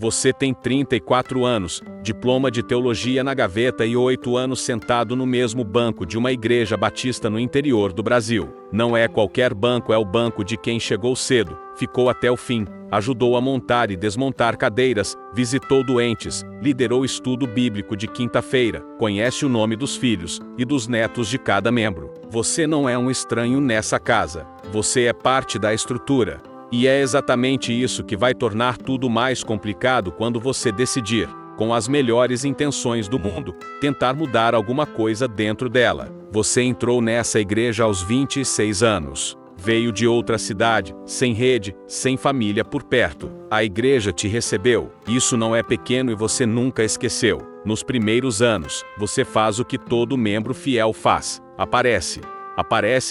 Você tem 34 anos, diploma de teologia na gaveta e 8 anos sentado no mesmo banco de uma igreja batista no interior do Brasil. Não é qualquer banco, é o banco de quem chegou cedo, ficou até o fim, ajudou a montar e desmontar cadeiras, visitou doentes, liderou estudo bíblico de quinta-feira, conhece o nome dos filhos e dos netos de cada membro. Você não é um estranho nessa casa. Você é parte da estrutura. E é exatamente isso que vai tornar tudo mais complicado quando você decidir, com as melhores intenções do mundo, tentar mudar alguma coisa dentro dela. Você entrou nessa igreja aos 26 anos. Veio de outra cidade, sem rede, sem família por perto. A igreja te recebeu. Isso não é pequeno e você nunca esqueceu. Nos primeiros anos, você faz o que todo membro fiel faz. Aparece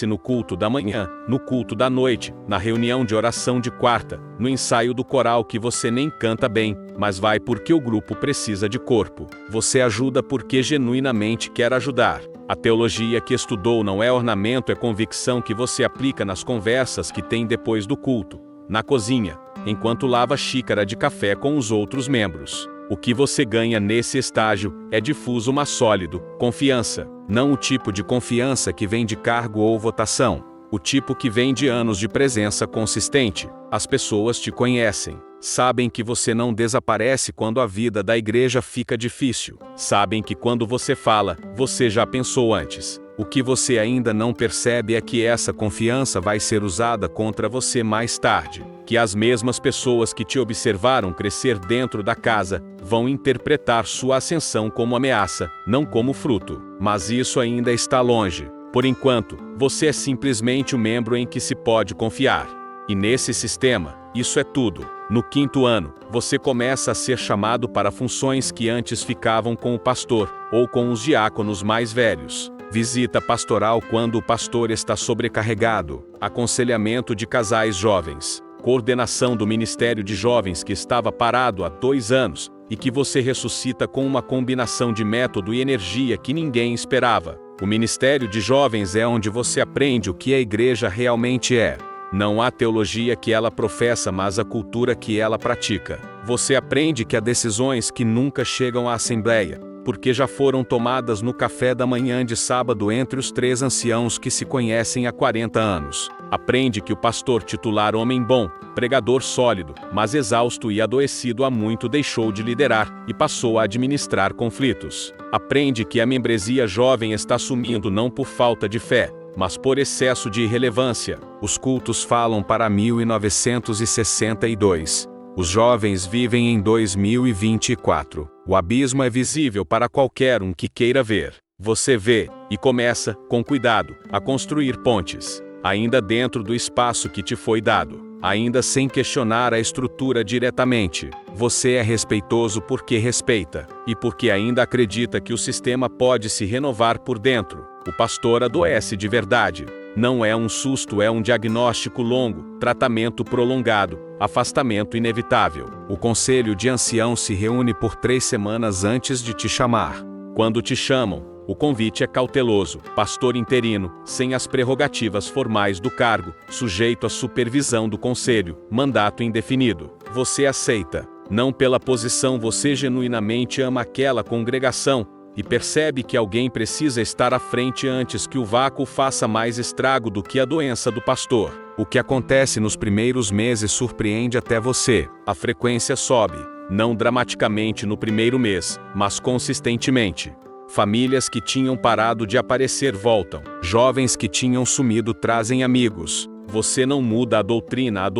no culto da manhã, no culto da noite, na reunião de oração de quarta, no ensaio do coral que você nem canta bem, mas vai porque o grupo precisa de corpo. Você ajuda porque genuinamente quer ajudar. A teologia que estudou não é ornamento, é convicção que você aplica nas conversas que tem depois do culto, na cozinha, enquanto lava xícara de café com os outros membros. O que você ganha nesse estágio é difuso, mas sólido, confiança. Não o tipo de confiança que vem de cargo ou votação. O tipo que vem de anos de presença consistente. As pessoas te conhecem. Sabem que você não desaparece quando a vida da igreja fica difícil. Sabem que quando você fala, você já pensou antes. O que você ainda não percebe é que essa confiança vai ser usada contra você mais tarde. Que as mesmas pessoas que te observaram crescer dentro da casa vão interpretar sua ascensão como ameaça, não como fruto. Mas isso ainda está longe. Por enquanto, você é simplesmente o membro em que se pode confiar. E nesse sistema, isso é tudo. No 5º ano, você começa a ser chamado para funções que antes ficavam com o pastor, ou com os diáconos mais velhos. Visita pastoral quando o pastor está sobrecarregado. Aconselhamento de casais jovens. Coordenação do Ministério de Jovens que estava parado há 2 anos, e que você ressuscita com uma combinação de método e energia que ninguém esperava. O Ministério de Jovens é onde você aprende o que a igreja realmente é. Não a teologia que ela professa, mas a cultura que ela pratica. Você aprende que há decisões que nunca chegam à assembleia, porque já foram tomadas no café da manhã de sábado entre os 3 anciãos que se conhecem há 40 anos. Aprende que o pastor titular, homem bom, pregador sólido, mas exausto e adoecido há muito, deixou de liderar e passou a administrar conflitos. Aprende que a membresia jovem está sumindo não por falta de fé, mas por excesso de irrelevância. Os cultos falam para 1962. Os jovens vivem em 2024. O abismo é visível para qualquer um que queira ver. Você vê, e começa, com cuidado, a construir pontes. Ainda dentro do espaço que te foi dado. Ainda sem questionar a estrutura diretamente. Você é respeitoso porque respeita, e porque ainda acredita que o sistema pode se renovar por dentro. O pastor adoece de verdade. Não é um susto, é um diagnóstico longo, tratamento prolongado, afastamento inevitável. O conselho de anciãos se reúne por 3 semanas antes de te chamar. Quando te chamam, o convite é cauteloso, pastor interino, sem as prerrogativas formais do cargo, sujeito à supervisão do conselho, mandato indefinido. Você aceita. Não pela posição, você genuinamente ama aquela congregação, e percebe que alguém precisa estar à frente antes que o vácuo faça mais estrago do que a doença do pastor. O que acontece nos primeiros meses surpreende até você. A frequência sobe, não dramaticamente no primeiro mês, mas consistentemente. Famílias que tinham parado de aparecer voltam. Jovens que tinham sumido trazem amigos. Você não muda a doutrina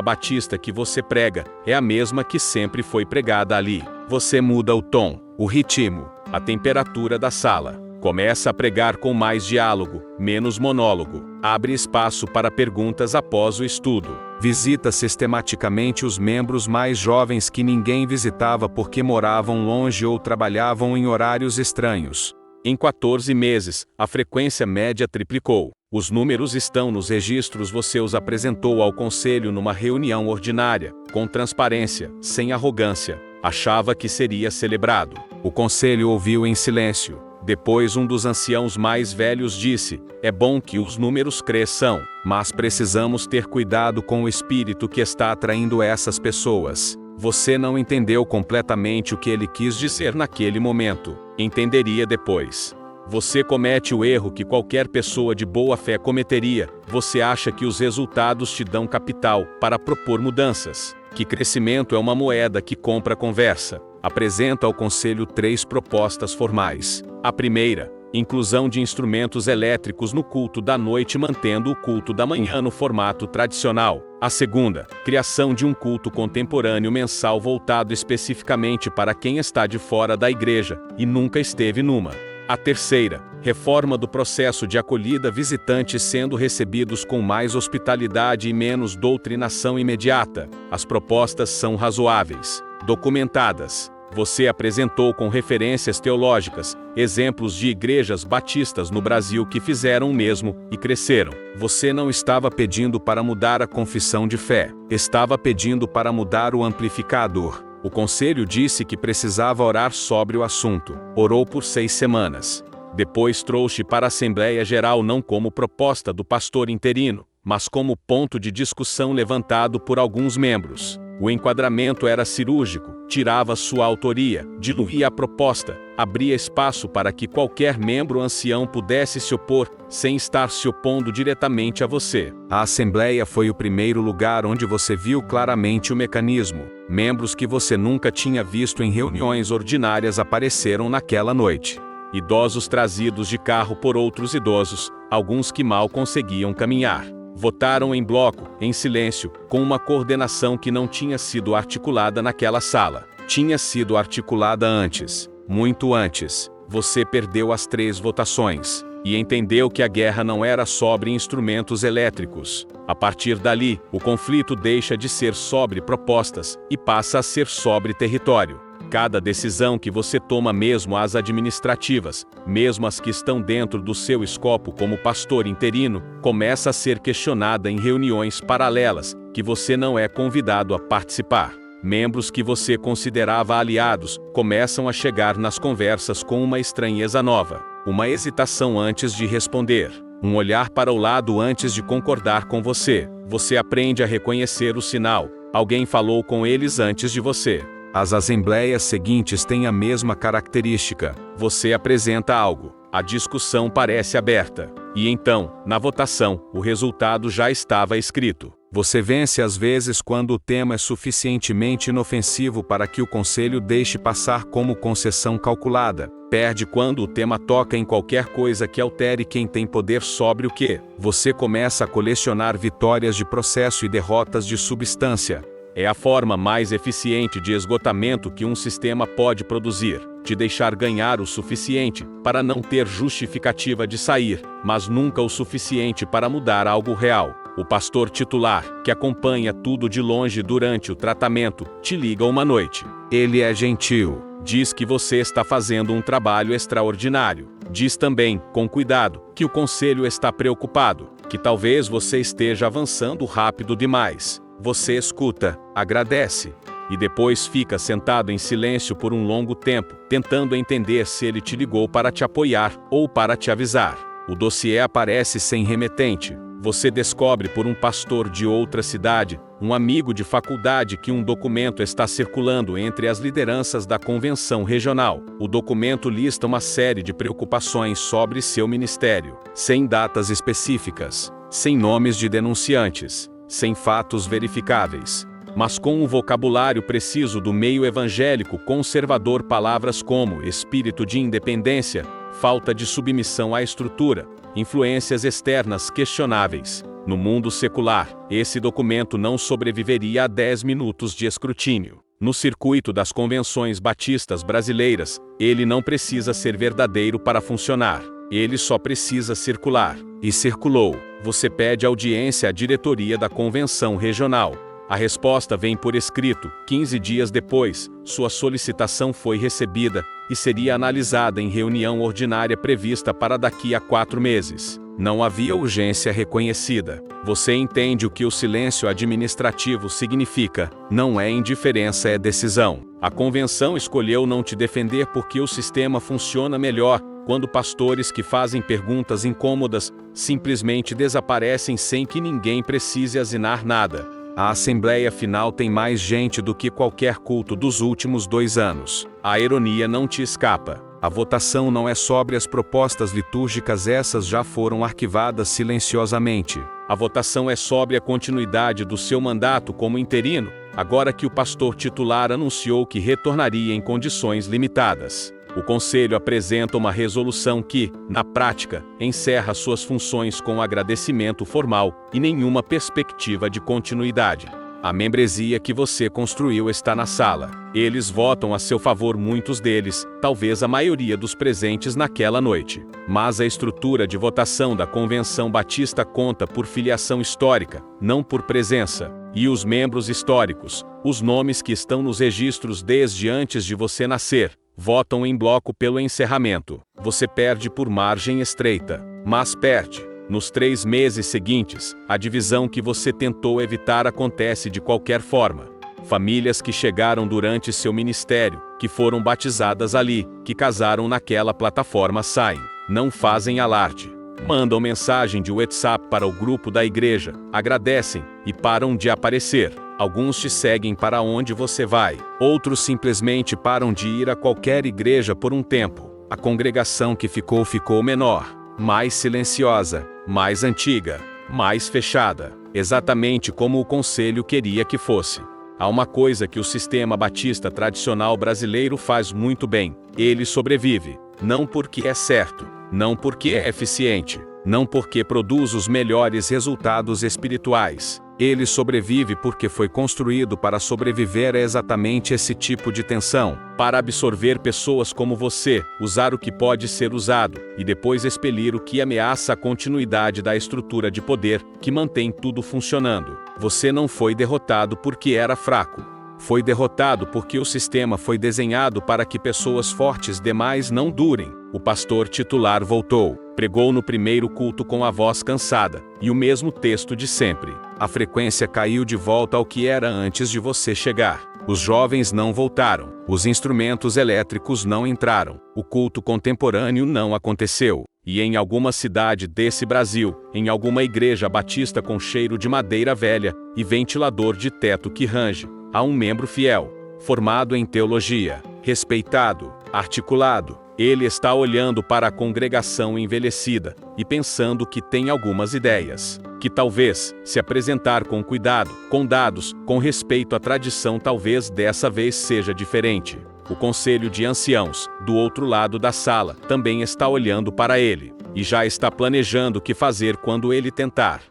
batista que você prega é a mesma que sempre foi pregada ali. Você muda o tom, o ritmo, a temperatura da sala. Começa a pregar com mais diálogo, menos monólogo. Abre espaço para perguntas após o estudo. Visita sistematicamente os membros mais jovens que ninguém visitava porque moravam longe ou trabalhavam em horários estranhos. Em 14 meses, a frequência média triplicou. Os números estão nos registros. Você os apresentou ao conselho numa reunião ordinária, com transparência, sem arrogância. Achava que seria celebrado. O conselho ouviu em silêncio. Depois um dos anciãos mais velhos disse: é bom que os números cresçam, mas precisamos ter cuidado com o espírito que está atraindo essas pessoas. Você não entendeu completamente o que ele quis dizer naquele momento. Entenderia depois. Você comete o erro que qualquer pessoa de boa fé cometeria. Você acha que os resultados te dão capital para propor mudanças. Que crescimento é uma moeda que compra conversa. Apresenta ao conselho 3 propostas formais. A primeira, inclusão de instrumentos elétricos no culto da noite, mantendo o culto da manhã no formato tradicional. A segunda, criação de um culto contemporâneo mensal voltado especificamente para quem está de fora da igreja e nunca esteve numa. A terceira, reforma do processo de acolhida, visitantes sendo recebidos com mais hospitalidade e menos doutrinação imediata. As propostas são razoáveis, documentadas. Você apresentou com referências teológicas, exemplos de igrejas batistas no Brasil que fizeram o mesmo e cresceram. Você não estava pedindo para mudar a confissão de fé, estava pedindo para mudar o amplificador. O conselho disse que precisava orar sobre o assunto. Orou por 6 semanas. Depois trouxe para a Assembleia Geral não como proposta do pastor interino, mas como ponto de discussão levantado por alguns membros. O enquadramento era cirúrgico, tirava sua autoria, diluía a proposta, abria espaço para que qualquer membro ancião pudesse se opor, sem estar se opondo diretamente a você. A Assembleia foi o primeiro lugar onde você viu claramente o mecanismo. Membros que você nunca tinha visto em reuniões ordinárias apareceram naquela noite. Idosos trazidos de carro por outros idosos, alguns que mal conseguiam caminhar. Votaram em bloco, em silêncio, com uma coordenação que não tinha sido articulada naquela sala. Tinha sido articulada antes, muito antes. Você perdeu as 3 votações e entendeu que a guerra não era sobre instrumentos elétricos. A partir dali, o conflito deixa de ser sobre propostas e passa a ser sobre território. Cada decisão que você toma, mesmo as administrativas, mesmo as que estão dentro do seu escopo como pastor interino, começa a ser questionada em reuniões paralelas, que você não é convidado a participar. Membros que você considerava aliados, começam a chegar nas conversas com uma estranheza nova, uma hesitação antes de responder, um olhar para o lado antes de concordar com você. Você aprende a reconhecer o sinal. Alguém falou com eles antes de você. As assembleias seguintes têm a mesma característica. Você apresenta algo, a discussão parece aberta, e então, na votação, o resultado já estava escrito. Você vence às vezes quando o tema é suficientemente inofensivo para que o conselho deixe passar como concessão calculada. Perde quando o tema toca em qualquer coisa que altere quem tem poder sobre o que. Você começa a colecionar vitórias de processo e derrotas de substância. É a forma mais eficiente de esgotamento que um sistema pode produzir, te deixar ganhar o suficiente para não ter justificativa de sair, mas nunca o suficiente para mudar algo real. O pastor titular, que acompanha tudo de longe durante o tratamento, te liga uma noite. Ele é gentil, diz que você está fazendo um trabalho extraordinário. Diz também, com cuidado, que o conselho está preocupado, que talvez você esteja avançando rápido demais. Você escuta, agradece, e depois fica sentado em silêncio por um longo tempo, tentando entender se ele te ligou para te apoiar ou para te avisar. O dossiê aparece sem remetente. Você descobre por um pastor de outra cidade, um amigo de faculdade, que um documento está circulando entre as lideranças da convenção regional. O documento lista uma série de preocupações sobre seu ministério, sem datas específicas, sem nomes de denunciantes, sem fatos verificáveis, mas com um vocabulário preciso do meio evangélico conservador, palavras como espírito de independência, falta de submissão à estrutura, influências externas questionáveis. No mundo secular, esse documento não sobreviveria a 10 minutos de escrutínio. No circuito das convenções batistas brasileiras, ele não precisa ser verdadeiro para funcionar. Ele só precisa circular. E circulou. Você pede audiência à diretoria da convenção regional. A resposta vem por escrito. 15 dias depois, sua solicitação foi recebida e seria analisada em reunião ordinária prevista para daqui a 4 meses. Não havia urgência reconhecida. Você entende o que o silêncio administrativo significa. Não é indiferença, é decisão. A convenção escolheu não te defender porque o sistema funciona melhor quando pastores que fazem perguntas incômodas simplesmente desaparecem sem que ninguém precise assinar nada. A assembleia final tem mais gente do que qualquer culto dos últimos 2 anos. A ironia não te escapa. A votação não é sobre as propostas litúrgicas, essas já foram arquivadas silenciosamente. A votação é sobre a continuidade do seu mandato como interino, agora que o pastor titular anunciou que retornaria em condições limitadas. O Conselho apresenta uma resolução que, na prática, encerra suas funções com agradecimento formal e nenhuma perspectiva de continuidade. A membresia que você construiu está na sala. Eles votam a seu favor, muitos deles, talvez a maioria dos presentes naquela noite. Mas a estrutura de votação da Convenção Batista conta por filiação histórica, não por presença. E os membros históricos, os nomes que estão nos registros desde antes de você nascer, votam em bloco pelo encerramento. Você perde por margem estreita, mas perde. Nos 3 meses seguintes, a divisão que você tentou evitar acontece de qualquer forma. Famílias que chegaram durante seu ministério, que foram batizadas ali, que casaram naquela plataforma saem, não fazem alarde. Mandam mensagem de WhatsApp para o grupo da igreja, agradecem e param de aparecer. Alguns te seguem para onde você vai, outros simplesmente param de ir a qualquer igreja por um tempo. A congregação que ficou menor, mais silenciosa, mais antiga, mais fechada, exatamente como o Conselho queria que fosse. Há uma coisa que o sistema batista tradicional brasileiro faz muito bem: ele sobrevive, não porque é certo, não porque é eficiente, não porque produz os melhores resultados espirituais. Ele sobrevive porque foi construído para sobreviver a exatamente esse tipo de tensão, para absorver pessoas como você, usar o que pode ser usado, e depois expelir o que ameaça a continuidade da estrutura de poder que mantém tudo funcionando. Você não foi derrotado porque era fraco. Foi derrotado porque o sistema foi desenhado para que pessoas fortes demais não durem. O pastor titular voltou, pregou no primeiro culto com a voz cansada, e o mesmo texto de sempre. A frequência caiu de volta ao que era antes de você chegar. Os jovens não voltaram, os instrumentos elétricos não entraram, o culto contemporâneo não aconteceu. E em alguma cidade desse Brasil, em alguma igreja batista com cheiro de madeira velha e ventilador de teto que range, há um membro fiel, formado em teologia, respeitado, articulado. Ele está olhando para a congregação envelhecida e pensando que tem algumas ideias, que talvez, se apresentar com cuidado, com dados, com respeito à tradição, talvez dessa vez seja diferente. O conselho de anciãos, do outro lado da sala, também está olhando para ele, e já está planejando o que fazer quando ele tentar.